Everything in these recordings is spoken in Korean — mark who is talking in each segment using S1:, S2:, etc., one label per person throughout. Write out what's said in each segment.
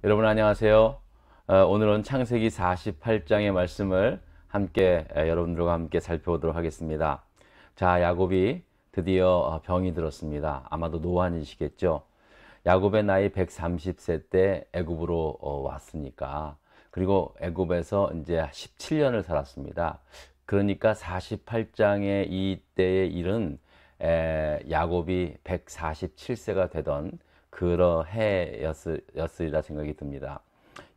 S1: 여러분 안녕하세요. 오늘은 창세기 48장의 말씀을 함께 여러분들과 함께 살펴보도록 하겠습니다. 자, 야곱이 드디어 병이 들었습니다. 아마도 노환이시겠죠. 야곱의 나이 130세 때 애굽으로 왔으니까, 그리고 애굽에서 이제 17년을 살았습니다. 그러니까 48장의 이때의 일은 야곱이 147세가 되던 그러 해였으리라 생각이 듭니다.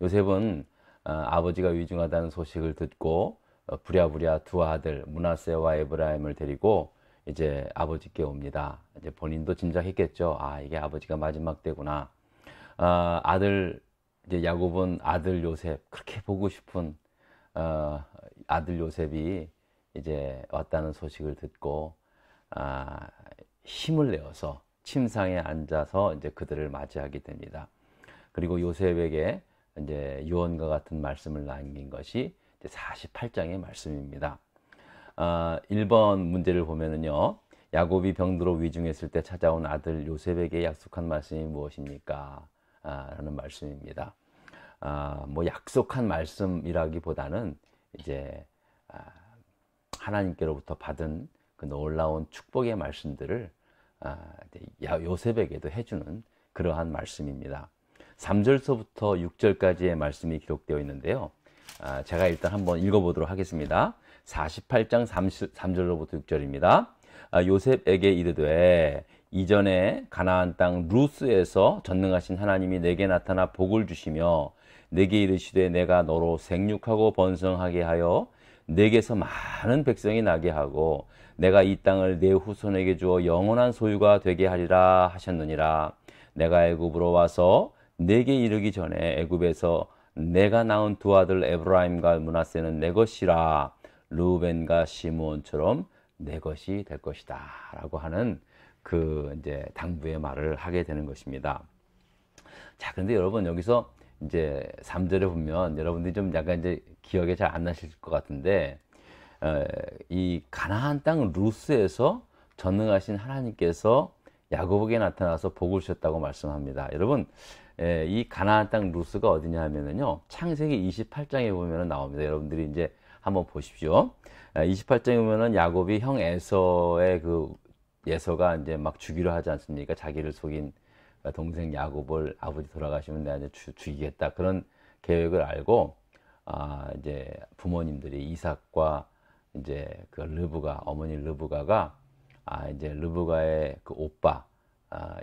S1: 요셉은 아버지가 위중하다는 소식을 듣고 부랴부랴 두 아들 므낫세와 에브라임을 데리고 이제 아버지께 옵니다. 이제 본인도 짐작했겠죠. 아, 이게 아버지가 마지막 때구나. 아들 이제 야곱은 아들 요셉, 그렇게 보고 싶은 아들 요셉이 이제 왔다는 소식을 듣고 힘을 내어서 침상에 앉아서 이제 그들을 맞이하게 됩니다. 그리고 요셉에게 이제 유언과 같은 말씀을 남긴 것이 48장의 말씀입니다. 1번 문제를 보면은요, 야곱이 병들어 위중했을 때 찾아온 아들 요셉에게 약속한 말씀이 무엇입니까? 라는 말씀입니다. 뭐 약속한 말씀이라기보다는 이제 하나님께로부터 받은 그 놀라운 축복의 말씀들을 요셉에게도 해주는 그러한 말씀입니다. 3절서부터 6절까지의 말씀이 기록되어 있는데요. 제가 일단 한번 읽어보도록 하겠습니다. 48장 3절로부터 6절입니다. 요셉에게 이르되 이전에 가나안 땅 루스에서 전능하신 하나님이 내게 나타나 복을 주시며 내게 이르시되 내가 너로 생육하고 번성하게 하여 내게서 많은 백성이 나게 하고 내가 이 땅을 내 후손에게 주어 영원한 소유가 되게 하리라 하셨느니라. 내가 애굽으로 와서 내게 이르기 전에 애굽에서 내가 낳은 두 아들 에브라임과 므낫세는 내 것이라. 르우벤과 시므온처럼 내 것이 될 것이다 라고 하는 그 이제 당부의 말을 하게 되는 것입니다. 자, 그런데 여러분 여기서 이제 3절에 보면 여러분들이 좀 약간 이제 기억에 잘 안 나실 것 같은데, 이 가나안 땅 루스에서 전능하신 하나님께서 야곱에게 나타나서 복을 주셨다고 말씀합니다. 여러분, 이 가나안 땅 루스가 어디냐 하면은요, 창세기 28장에 보면 나옵니다. 여러분들이 이제 한번 보십시오. 28장에 보면은 야곱이 형 에서의 그 예서가 이제 막 죽이려 하지 않습니까? 자기를 속인 동생 야곱을 아버지 돌아가시면 내가 이제 죽이겠다, 그런 계획을 알고 이제 부모님들이 이삭과 이제 그 르브가, 어머니 르브가가 이제 르브가의 그 오빠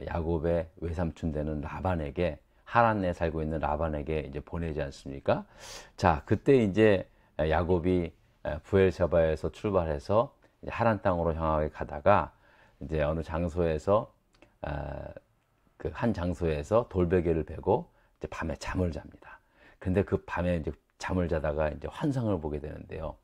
S1: 야곱의 외삼촌 되는 라반에게, 하란에 살고 있는 라반에게 이제 보내지 않습니까? 자, 그때 이제 야곱이 부엘세바에서 출발해서 이제 하란 땅으로 향하게 가다가 이제 어느 장소에서 그 한 장소에서 돌베개를 베고 이제 밤에 잠을 잡니다. 근데 그 밤에 이제 잠을 자다가 이제 환상을 보게 되는데요.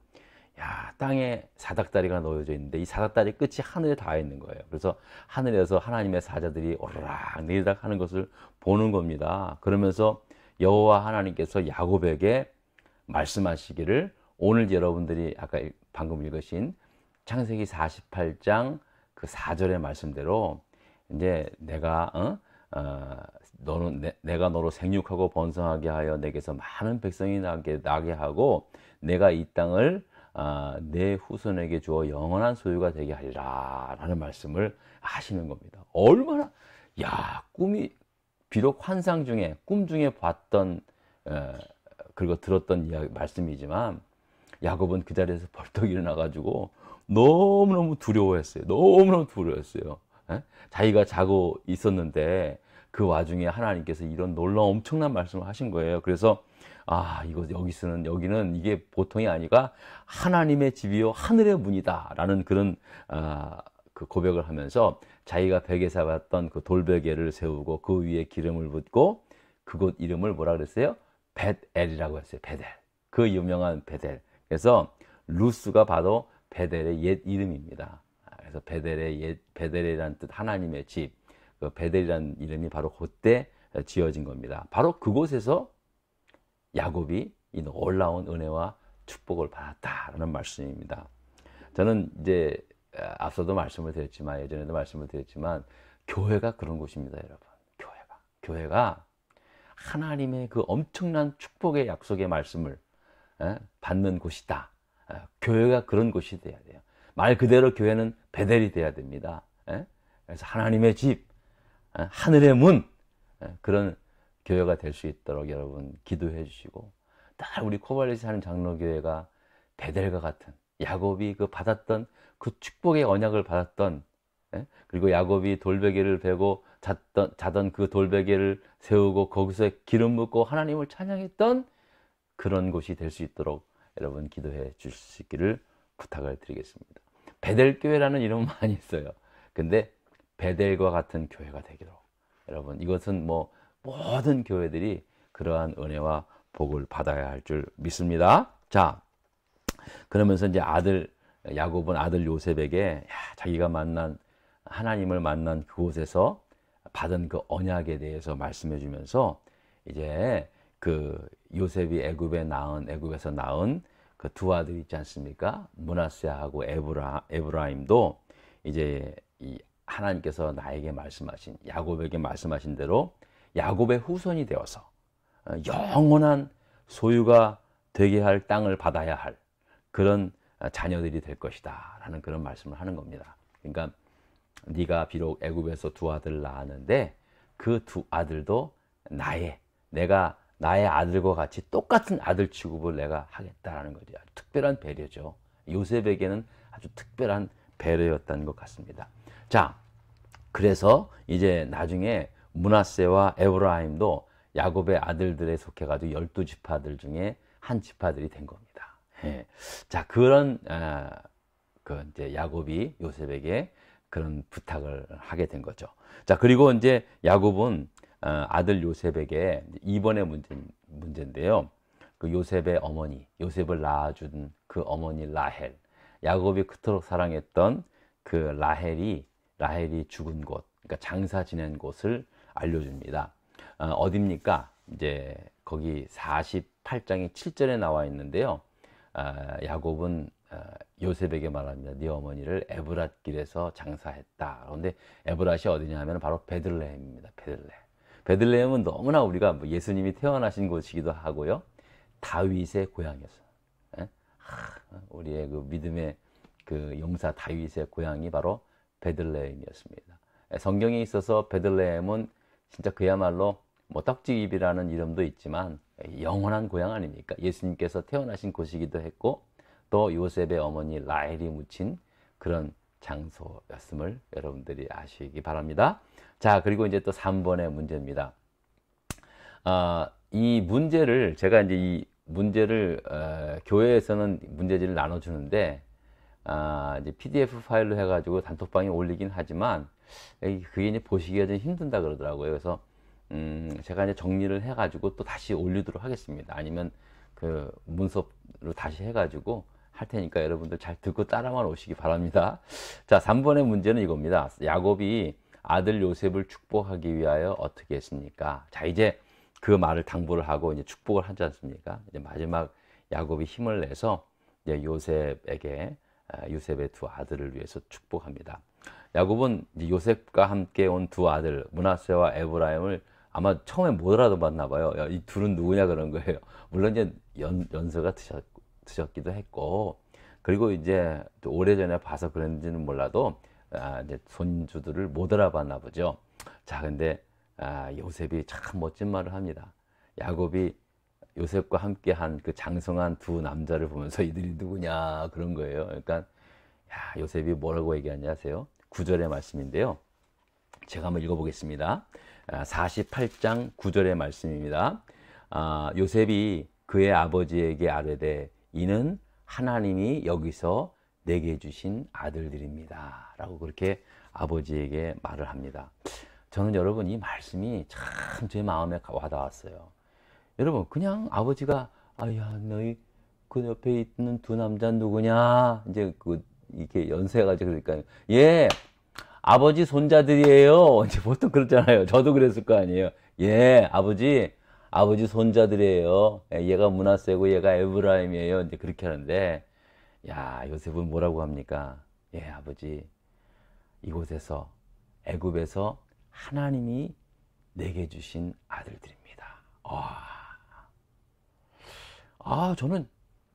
S1: 야, 땅에 사닥다리가 놓여져 있는데 이 사닥다리 끝이 하늘에 닿아 있는 거예요. 그래서 하늘에서 하나님의 사자들이 오르락 내리락 하는 것을 보는 겁니다. 그러면서 여호와 하나님께서 야곱에게 말씀하시기를, 오늘 여러분들이 아까 방금 읽으신 창세기 48장 그 4절의 말씀대로 이제 내가 내가 너로 생육하고 번성하게 하여 내게서 많은 백성이 나게 하고 내가 이 땅을 내 후손에게 주어 영원한 소유가 되게 하리라 라는 말씀을 하시는 겁니다. 얼마나, 꿈이, 비록 환상 중에 꿈 중에 봤던 그리고 들었던 말씀이지만 야곱은 그 자리에서 벌떡 일어나 가지고 너무너무 두려워했어요. 너무너무 두려워했어요. 자기가 자고 있었는데 그 와중에 하나님께서 이런 놀라운 엄청난 말씀을 하신 거예요. 그래서 여기는 이게 보통이 아니라 하나님의 집이요 하늘의 문이다 라는 그런 그 고백을 하면서 자기가 베개 삼았던 그 돌베개를 세우고 그 위에 기름을 붓고 그곳 이름을 뭐라 그랬어요? 벳엘이라고 했어요. 벳엘. 그 유명한 벳엘. 그래서 루스가 바로 벳엘의 옛 이름입니다. 그래서 베델이라는 뜻, 하나님의 집, 그 베델이라는 이름이 바로 그때 지어진 겁니다. 바로 그곳에서 야곱이 이 놀라운 은혜와 축복을 받았다라는 말씀입니다. 저는 이제 앞서도 말씀을 드렸지만, 예전에도 말씀을 드렸지만, 교회가 그런 곳입니다, 여러분. 교회가 하나님의 그 엄청난 축복의 약속의 말씀을 받는 곳이다. 교회가 그런 곳이 돼야 돼요. 말 그대로 교회는 베델이 돼야 됩니다. 그래서 하나님의 집, 하늘의 문, 그런 교회가 될 수 있도록 여러분 기도해 주시고, 딱 우리 코발렛이 사는 장로교회가 베델과 같은, 야곱이 그 받았던 그 축복의 언약을 받았던, 그리고 야곱이 돌베개를 베고 자던 그 돌베개를 세우고 거기서 기름 붓고 하나님을 찬양했던 그런 곳이 될 수 있도록 여러분 기도해 주시기를 부탁을 드리겠습니다. 베델교회라는 이름 많이 있어요. 근데 베델과 같은 교회가 되기로, 여러분, 이것은 뭐 모든 교회들이 그러한 은혜와 복을 받아야 할 줄 믿습니다. 자, 그러면서 이제 야곱은 아들 요셉에게 자기가 하나님을 만난 그곳에서 받은 그 언약에 대해서 말씀해 주면서, 이제 그 요셉이 애굽에서 낳은 그 두 아들 있지 않습니까? 므낫세하고 에브라임도 이제 이 하나님께서 야곱에게 말씀하신 대로 야곱의 후손이 되어서 영원한 소유가 되게 할 땅을 받아야 할 그런 자녀들이 될 것이다 라는 그런 말씀을 하는 겁니다. 그러니까 네가 비록 애굽에서 두 아들을 낳았는데 그 두 아들도 내가 나의 아들과 같이 똑같은 아들 취급을 내가 하겠다라는 거죠. 아주 특별한 배려죠. 요셉에게는 아주 특별한 배려였다는 것 같습니다. 자, 그래서 이제 나중에 므낫세와 에브라임도 야곱의 아들들에 속해가지고 12지파들 중에 한 지파들이 된 겁니다. 자, 그런 이제 야곱이 요셉에게 그런 부탁을 하게 된 거죠. 자, 그리고 이제 야곱은 아들 요셉에게 2번의 문제인데요. 그 요셉의 어머니, 요셉을 낳아준 그 어머니 라헬, 야곱이 그토록 사랑했던 그 라헬이 죽은 곳, 그러니까 장사 지낸 곳을 알려줍니다. 어딥니까? 이제 거기 48장의 7절에 나와 있는데요. 야곱은 요셉에게 말합니다. 네 어머니를 에브랏 길에서 장사했다. 그런데 에브랏이 어디냐 하면 바로 베들레헴입니다. 베들레헴은 너무나 우리가 예수님이 태어나신 곳이기도 하고요. 다윗의 고향이었어요. 우리의 그 믿음의 그 용사 다윗의 고향이 바로 베들레헴이었습니다. 성경에 있어서 베들레헴은 진짜 그야말로 뭐 떡집이라는 이름도 있지만 영원한 고향 아닙니까? 예수님께서 태어나신 곳이기도 했고 또 요셉의 어머니 라헬이 묻힌 그런 장소였음을 여러분들이 아시기 바랍니다. 자, 그리고 이제 또 3번의 문제입니다. 이 문제를 제가 이제 교회에서는 문제지를 나눠주는데 이제 PDF 파일로 해가지고 단톡방에 올리긴 하지만 그게 이제 보시기가 좀 힘든다 그러더라고요. 그래서 제가 이제 정리를 해가지고 또 다시 올리도록 하겠습니다. 아니면 그 문서로 다시 해가지고 할 테니까 여러분들 잘 듣고 따라만 오시기 바랍니다. 자, 3번의 문제는 이겁니다. 야곱이 아들 요셉을 축복하기 위하여 어떻게 했습니까? 자, 이제 그 말을 당부를 하고 이제 축복을 하지 않습니까? 이제 마지막 야곱이 힘을 내서 이제 요셉의 두 아들을 위해서 축복합니다. 야곱은 이제 요셉과 함께 온 두 아들 므낫세와 에브라임을 아마 처음에 못 알아봤나 봐요. 이 둘은 누구냐 그런 거예요. 물론 이제 연세가 드셨기도 했고, 그리고 이제 오래전에 봐서 그런지는 몰라도 이제 손주들을 못 알아봤나 보죠. 자, 근데 요셉이 참 멋진 말을 합니다. 야곱이 요셉과 함께한 그 장성한 두 남자를 보면서 이들이 누구냐 그런 거예요. 그러니까 요셉이 뭐라고 얘기하냐 하세요? 9절의 말씀인데요. 제가 한번 읽어보겠습니다. 48장 9절의 말씀입니다. 요셉이 그의 아버지에게 아뢰되 이는 하나님이 여기서 내게 주신 아들들입니다. 라고 그렇게 아버지에게 말을 합니다. 저는 여러분 이 말씀이 참 제 마음에 와닿았어요. 여러분 그냥 아버지가 야 너희 그 옆에 있는 두 남자 누구냐 이제 이렇게 연세가지고 그러니까 예 아버지 손자들이에요. 이제 보통 그렇잖아요. 저도 그랬을 거 아니에요. 예 아버지 손자들이에요. 얘가 므낫세고 얘가 에브라임이에요. 이제 그렇게 하는데 야 요셉은 뭐라고 합니까? 예 아버지 이곳에서 애굽에서 하나님이 내게 주신 아들들입니다. 저는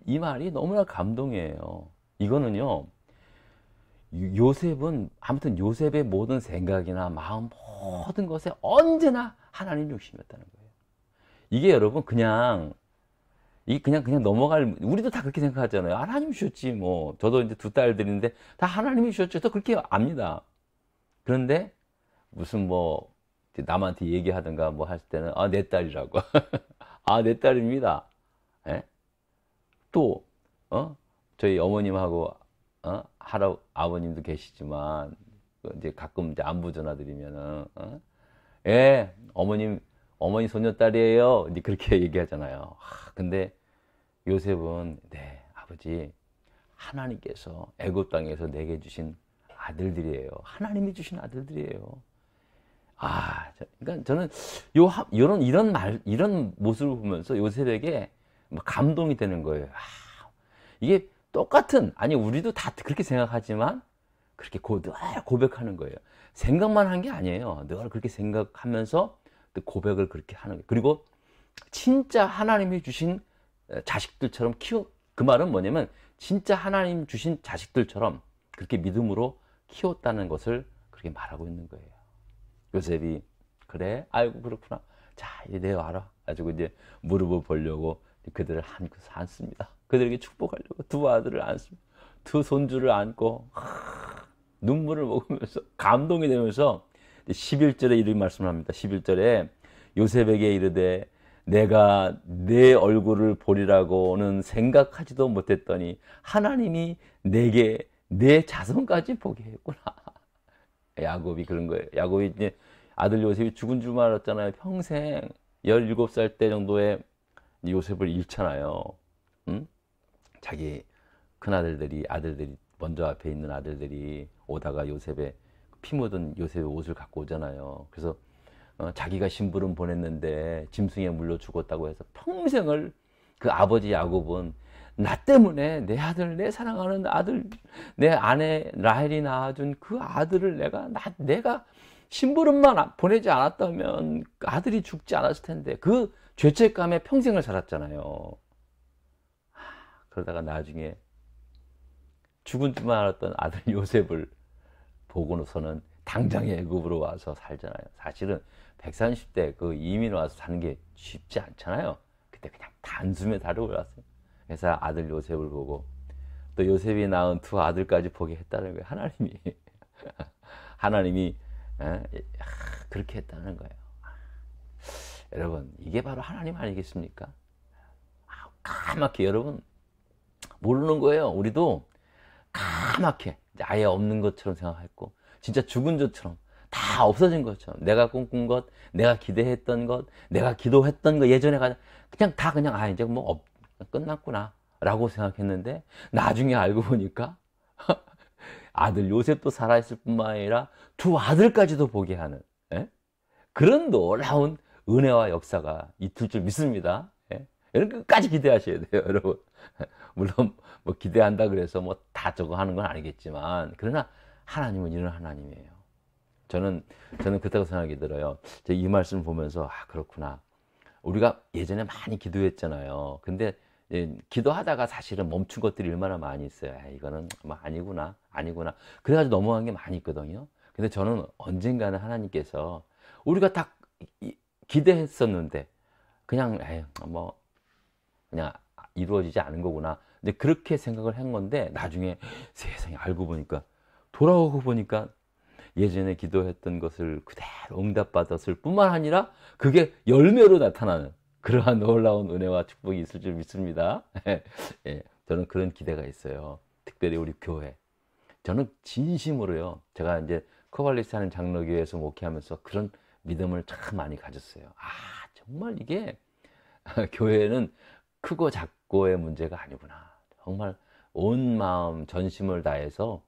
S1: 이 말이 너무나 감동이에요. 이거는요, 요셉은, 아무튼 요셉의 모든 생각이나 마음, 모든 것에 언제나 하나님 중심이었다는 거예요. 이게 여러분, 그냥 넘어갈, 우리도 다 그렇게 생각하잖아요. 하나님 주셨지, 뭐. 저도 이제 두 딸들인데, 다 하나님이 주셨죠. 또 그렇게 압니다. 그런데, 무슨 뭐, 남한테 얘기하든가 뭐 할 때는, 내 딸이라고. 내 딸입니다. 예? 또, 저희 어머님하고, 아버님도 계시지만, 이제 가끔 이제 안부 전화드리면은, 예, 어머니 손녀딸이에요. 이제 그렇게 얘기하잖아요. 근데 요셉은, 네, 아버지, 하나님께서 애굽 땅에서 내게 주신 아들들이에요. 하나님이 주신 아들들이에요. 그러니까 저는 이런 모습을 보면서 요셉에게 감동이 되는 거예요. 이게 아니, 우리도 다 그렇게 생각하지만, 그렇게 늘 고백하는 거예요. 생각만 한 게 아니에요. 늘 그렇게 생각하면서 또 고백을 그렇게 하는 거예요. 그리고 진짜 하나님이 주신 자식들처럼 그 말은 뭐냐면, 진짜 하나님 주신 자식들처럼 그렇게 믿음으로 키웠다는 것을 그렇게 말하고 있는 거예요. 요셉이, 그래? 아이고, 그렇구나. 자, 이제 내가 알아. 가지고 이제 무릎을 보려고 그들을 안습니다. 그들에게 축복하려고 두 아들을 안습니다. 두 손주를 안고, 눈물을 먹으면서, 감동이 되면서, 11절에 이렇게 말씀을 합니다. 11절에 요셉에게 이르되, 내가 내 얼굴을 보리라고는 생각하지도 못했더니 하나님이 내게 내 자손까지 보게 했구나. 야곱이 그런 거예요. 야곱이 이제 아들 요셉이 죽은 줄 알았잖아요. 평생 17살 때 정도에 요셉을 잃잖아요. 응? 자기 큰아들들이, 먼저 앞에 있는 아들들이 오다가 피 묻은 요셉의 옷을 갖고 오잖아요. 그래서 자기가 심부름 보냈는데 짐승에 물려 죽었다고 해서 평생을 그 아버지 야곱은 나 때문에 내 아들, 내 사랑하는 아들, 내 아내 라헬이 낳아준 그 아들을 내가 심부름만 보내지 않았다면 아들이 죽지 않았을 텐데, 그 죄책감에 평생을 살았잖아요. 그러다가 나중에 죽은 줄만 알았던 아들 요셉을 보고서는 당장에 애굽으로 와서 살잖아요. 사실은 130대 그 이민 와서 사는 게 쉽지 않잖아요. 그때 그냥 단숨에 다르고 왔어요. 그래서 아들 요셉을 보고 또 요셉이 낳은 두 아들까지 보게 했다는 거예요. 하나님이 그렇게 했다는 거예요. 여러분, 이게 바로 하나님 아니겠습니까? 까맣게 여러분 모르는 거예요. 우리도 까맣게 아예 없는 것처럼 생각했고, 진짜 죽은 것처럼, 다 없어진 것처럼, 내가 꿈꾼 것, 내가 기대했던 것, 내가 기도했던 것, 예전에 그냥 이제 뭐 끝났구나 라고 생각했는데, 나중에 알고 보니까 아들 요셉도 살아있을 뿐만 아니라 두 아들까지도 보게 하는 그런 놀라운 은혜와 역사가 있을 줄 믿습니다. 여러분 끝까지 기대하셔야 돼요, 여러분. 물론 뭐 기대한다 그래서 뭐 다 저거 하는 건 아니겠지만, 그러나 하나님은 이런 하나님이에요. 저는 그렇다고 생각이 들어요. 이 말씀을 보면서 그렇구나. 우리가 예전에 많이 기도했잖아요. 근데 기도하다가 사실은 멈춘 것들이 얼마나 많이 있어요. 이거는 뭐 아니구나. 그래가지고 넘어간 게 많이 있거든요. 근데 저는 언젠가는 하나님께서 우리가 딱 기대했었는데 그냥 그냥 이루어지지 않은 거구나. 근데 그렇게 생각을 한 건데, 나중에 세상에 알고 보니까, 돌아오고 보니까 예전에 기도했던 것을 그대로 응답받았을 뿐만 아니라 그게 열매로 나타나는 그러한 놀라운 은혜와 축복이 있을 줄 믿습니다. 저는 그런 기대가 있어요. 특별히 우리 교회. 저는 진심으로요. 제가 이제 코발리스 하는 장로교회에서 목회하면서 그런 믿음을 참 많이 가졌어요. 정말 이게 교회는 크고 작고의 문제가 아니구나. 정말 온 마음 전심을 다해서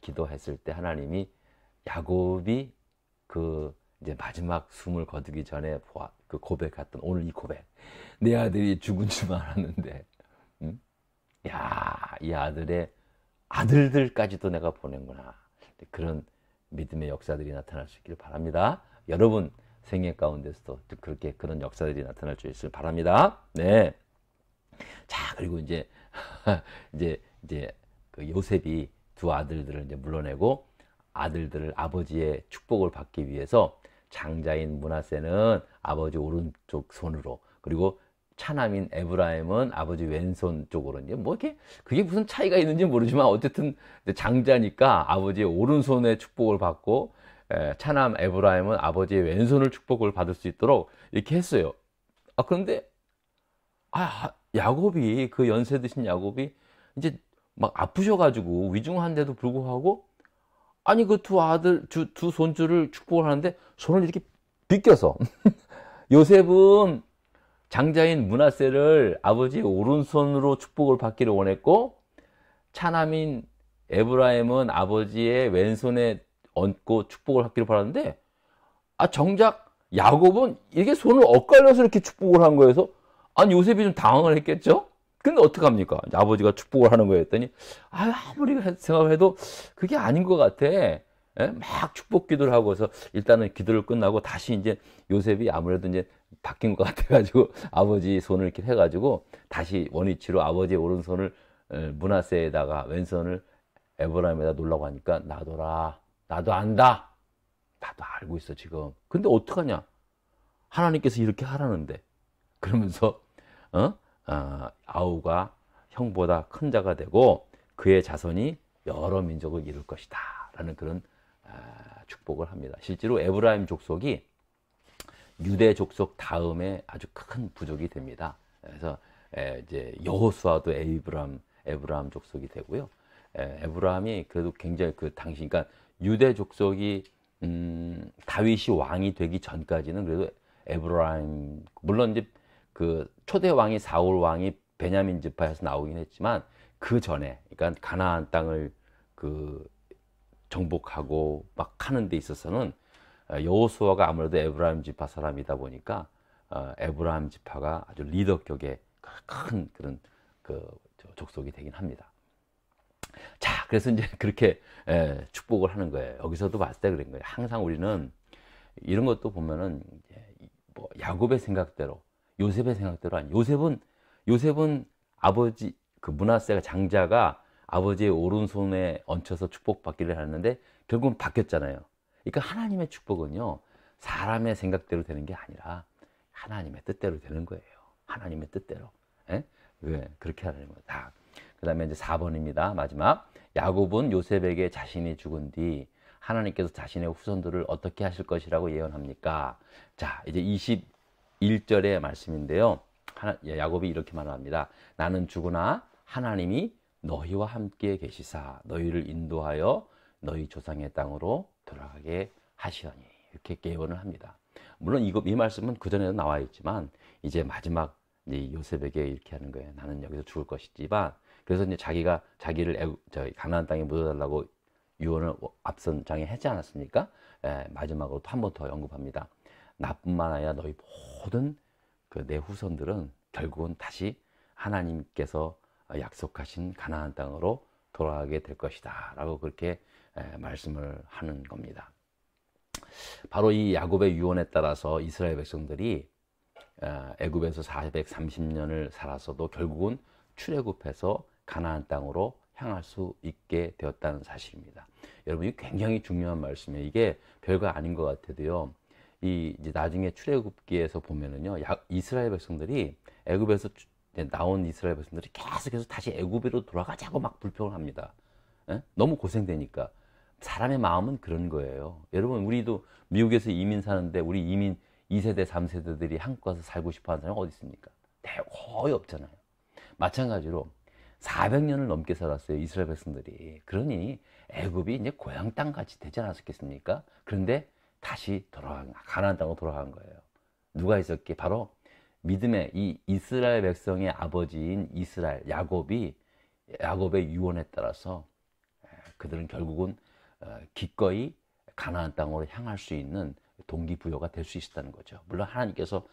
S1: 기도했을 때 하나님이 야곱이 이제 마지막 숨을 거두기 전에 그 고백했던 오늘 이 고백. 내 아들이 죽은 줄 알았는데, 이 아들의 아들들까지도 내가 보낸구나. 그런 믿음의 역사들이 나타날 수 있기를 바랍니다. 여러분 생애 가운데서도 그런 역사들이 나타날 수 있을 바랍니다. 네. 자, 그리고 이제 이제 그 요셉이 두 아들들을 이제 물러내고 아들들을 아버지의 축복을 받기 위해서 장자인 므낫세는 아버지 오른쪽 손으로, 그리고 차남인 에브라임은 아버지 왼손 쪽으로, 이제 뭐 이렇게 그게 무슨 차이가 있는지 모르지만 어쨌든 장자니까 아버지의 오른손에 축복을 받고, 차남 에브라임은 아버지의 왼손을 축복을 받을 수 있도록 이렇게 했어요. 그런데 야곱이, 그 연세 드신 야곱이 이제 막 아프셔가지고 위중한데도 불구하고, 아니 그 두 아들 두 손주를 축복을 하는데 손을 이렇게 빗겨서 요셉은 장자인 므낫세를 아버지의 오른손으로 축복을 받기를 원했고, 차남인 에브라임은 아버지의 왼손에 얹고 축복을 받기를 바랐는데, 정작 야곱은 이게 손을 엇갈려서 이렇게 축복을 한 거여서, 아니 요셉이 좀 당황을 했겠죠? 근데 어떡합니까? 아버지가 축복을 하는 거였더니, 아무리 생각을 해도 그게 아닌 것 같아. 막 축복 기도를 하고서 일단은 기도를 끝나고 다시 이제 요셉이 아무래도 이제 바뀐 것 같아가지고 아버지 손을 이렇게 해가지고 다시 원위치로 아버지의 오른손을 므낫세에다가 왼손을 에브라임에다 놓으려고 하니까, 나도라, 나도 안다, 나도 알고 있어 지금. 근데 어떡하냐? 하나님께서 이렇게 하라는데. 그러면서 아우가 형보다 큰 자가 되고 그의 자손이 여러 민족을 이룰 것이다 라는 그런 축복을 합니다. 실제로 에브라임 족속이 유대 족속 다음에 아주 큰 부족이 됩니다. 그래서 이제 여호수아도 에브라임 족속이 되고요. 에브라임이 그래도 굉장히 그 당시, 그러니까 유대 족속이 다윗이 왕이 되기 전까지는 그래도 에브라임, 물론 이제 그 초대 왕이 사울 왕이 베냐민 지파에서 나오긴 했지만, 그 전에, 그러니까 가나안 땅을 그 정복하고 막 하는 데 있어서는 여호수아가 아무래도 에브라임 지파 사람이다 보니까 에브라임 지파가 아주 리더격의 큰 그런 그 족속이 되긴 합니다. 자, 그래서 이제 그렇게 축복을 하는 거예요. 여기서도 봤을 때 그런 거예요. 항상 우리는 이런 것도 보면은 뭐 야곱의 생각대로, 요셉의 생각대로 아니. 요셉은 아버지 그 므낫세가, 장자가 아버지의 오른손에 얹혀서 축복받기를 하는데 결국은 바뀌었잖아요. 그러니까 하나님의 축복은요, 사람의 생각대로 되는 게 아니라 하나님의 뜻대로 되는 거예요. 하나님의 뜻대로. 왜 그렇게 하는 거다. 그 다음에 이제 4번입니다. 마지막. 야곱은 요셉에게 자신이 죽은 뒤 하나님께서 자신의 후손들을 어떻게 하실 것이라고 예언합니까? 자, 이제 21절의 말씀인데요. 야곱이 이렇게 말합니다. 나는 죽으나 하나님이 너희와 함께 계시사 너희를 인도하여 너희 조상의 땅으로 돌아가게 하시오니, 이렇게 예언을 합니다. 물론 이 말씀은 그전에도 나와 있지만 이제 마지막 요셉에게 이렇게 하는 거예요. 나는 여기서 죽을 것이지만, 그래서 이제 자기를 가나안 땅에 묻어달라고 유언을 앞선 장에 하지 않았습니까? 마지막으로 또 한 번 더 언급합니다. 나뿐만 아니라 너희 모든 그 내 후손들은 결국은 다시 하나님께서 약속하신 가나안 땅으로 돌아가게 될 것이다 라고 그렇게 말씀을 하는 겁니다. 바로 이 야곱의 유언에 따라서 이스라엘 백성들이 애굽에서 430년을 살았어도 결국은 출애굽해서 가나안 땅으로 향할 수 있게 되었다는 사실입니다. 여러분, 이게 굉장히 중요한 말씀이에요. 이게 별거 아닌 것 같아도요, 이제 나중에 출애굽기에서 보면은요, 이스라엘 백성들이 애굽에서 나온 이스라엘 백성들이 계속해서 다시 애굽으로 돌아가자고 막 불평을 합니다. 너무 고생되니까. 사람의 마음은 그런 거예요. 여러분, 우리도 미국에서 이민 사는데 우리 이민 2세대, 3세대들이 한국 가서 살고 싶어 하는 사람이 어디 있습니까? 거의 없잖아요. 마찬가지로 400년을 넘게 살았어요, 이스라엘 백성들이. 그러니 애굽이 이제 고향 땅 같이 되지 않았겠습니까? 그런데 다시 가나안 땅으로 돌아간 거예요. 누가 있었기에? 바로 믿음의 이 이스라엘 백성의 아버지인 야곱의 유언에 따라서 그들은 결국은 기꺼이 가나안 땅으로 향할 수 있는 동기부여가 될 수 있었다는 거죠. 물론 하나님께서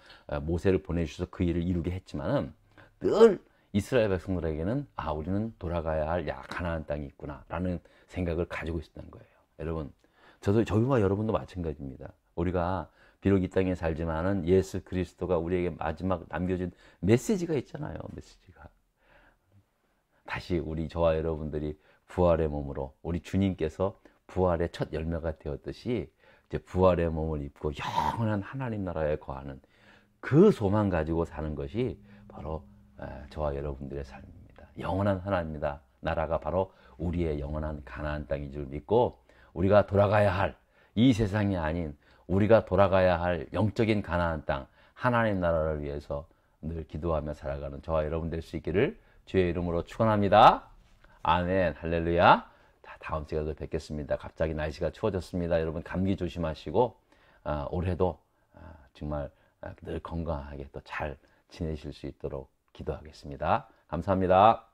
S1: 모세를 보내주셔서 그 일을 이루게 했지만은 늘 이스라엘 백성들에게는 우리는 돌아가야 할 가나안 땅이 있구나 라는 생각을 가지고 있었던 거예요. 여러분, 저희와 여러분도 마찬가지입니다. 우리가 비록 이 땅에 살지만은 예수 그리스도가 우리에게 마지막 남겨준 메시지가 있잖아요. 메시지가. 다시 우리 저와 여러분들이 부활의 몸으로 우리 주님께서 부활의 첫 열매가 되었듯이 이제 부활의 몸을 입고 영원한 하나님 나라에 거하는 그 소망 가지고 사는 것이 바로 저와 여러분들의 삶입니다. 영원한 하나님 나라가 바로 우리의 영원한 가나안 땅인 줄 믿고 우리가 돌아가야 할 이 세상이 아닌 우리가 돌아가야 할 영적인 가나안 땅 하나님 나라를 위해서 늘 기도하며 살아가는 저와 여러분 될 수 있기를 주의 이름으로 축원합니다. 아멘. 할렐루야. 다음 시간에 뵙겠습니다. 갑자기 날씨가 추워졌습니다. 여러분 감기 조심하시고 올해도 정말 늘 건강하게 또 잘 지내실 수 있도록 기도하겠습니다. 감사합니다.